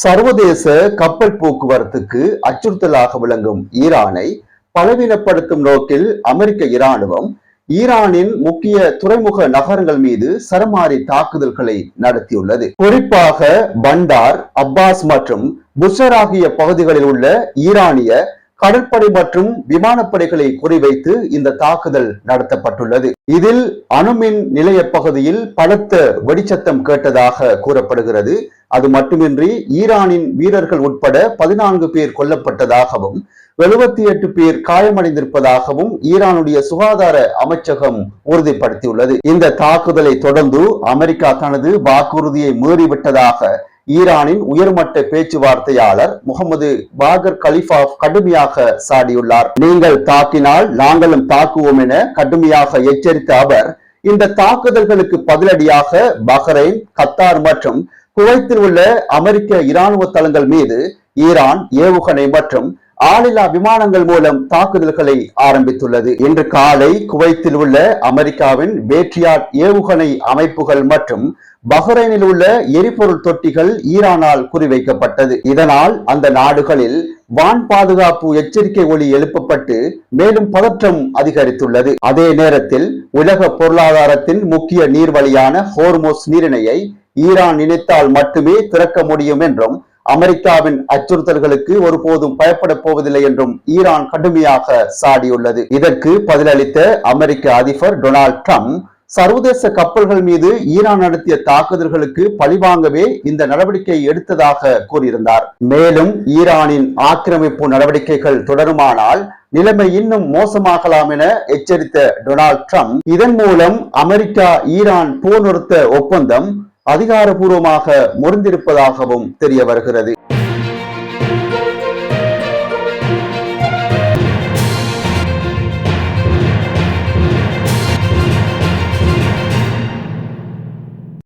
சர்வதேச கப்பல் போக்குவரத்துக்கு அச்சுறுத்தலாக விளங்கும் ஈரானை பலவீனப்படுத்தும் நோக்கில் அமெரிக்க இராணுவம் ஈரானின் முக்கிய துறைமுக நகரங்கள் மீது சரமாரி தாக்குதல்களை நடத்தியுள்ளது. குறிப்பாக பண்டார் அப்பாஸ் மற்றும் புஷர் ஆகிய பகுதிகளில் உள்ள ஈரானிய கடற்படை மற்றும் விமானப்படைகளை குறிவைத்து இந்த தாக்குதல் நடத்தப்பட்டுள்ளது. இதில் அணுமின் நிலைய பகுதியில் பலத்த வெடிச்சத்தம் கேட்டதாக கூறப்படுகிறது. அது மட்டுமின்றி ஈரானின் வீரர்கள் உட்பட 14 பேர் கொல்லப்பட்டதாகவும் 78 பேர் காயமடைந்திருப்பதாகவும் ஈரானுடைய சுகாதார அமைச்சகம் உறுதிப்படுத்தியுள்ளது. இந்த தாக்குதலை தொடர்ந்து அமெரிக்கா தனது வாக்குறுதியை மீறிவிட்டதாக ஈரானின் உயர்மட்ட பேச்சுவார்த்தையாளர் முகமது பாகர் கலிஃபாப் கடுமையாக சாடியுள்ளார். நீங்கள் தாக்கினால் நாங்களும் தாக்குவோம் என கடுமையாக எச்சரித்த அவர் இந்த தாக்குதல்களுக்கு பதிலடியாக பஹ்ரைன், கத்தார் மற்றும் குவைத்தில் உள்ள அமெரிக்க இராணுவ தளங்கள் மீது ஈரான் ஏவுகணை மற்றும் ஆளில்லா விமானங்கள் மூலம் தாக்குதல்களை ஆரம்பித்துள்ளது. இன்று காலை குவைத்தில் உள்ள அமெரிக்காவின் பேட்ரியாட் ஏவுகணை அமைப்புகள் மற்றும் பஹ்ரைனில் உள்ள எரிபொருள் தொட்டிகள் ஈரானால் குறிவைக்கப்பட்டது. இதனால் அந்த நாடுகளில் வான் பாதுகாப்பு எச்சரிக்கை ஒலி எழுப்பப்பட்டு மேலும் பதற்றம் அதிகரித்துள்ளது. அதே நேரத்தில் உலக பொருளாதாரத்தின் முக்கிய நீர்வழியான ஹோர்மோஸ் நீரிணையை ஈரான் நினைத்தால் மட்டுமே திறக்க முடியும் என்றும் அமெரிக்காவின் அச்சுறுத்தல்களுக்கு ஒருபோதும் பயப்பட போவதில்லை என்றும் ஈரான் கடுமையாக சாடியுள்ளது. இதற்கு பதிலளித்த அமெரிக்க அதிபர் டொனால்ட் ட்ரம்ப் சர்வதேச கப்பல்கள் மீது ஈரான் நடத்திய தாக்குதல்களுக்கு பழிவாங்கவே இந்த நடவடிக்கை எடுத்ததாக கூறியிருந்தார். மேலும் ஈரானின் ஆக்கிரமிப்பு நடவடிக்கைகள் தொடருமானால் நிலைமை இன்னும் மோசமாகலாம் என எச்சரித்த டொனால்ட் ட்ரம்ப் இதன் மூலம் அமெரிக்கா ஈரான் போர் நிறுத்த ஒப்பந்தம் அதிகாரபூர்வமாக முறிந்திருப்பதாகவும் தெரிய வருகிறது.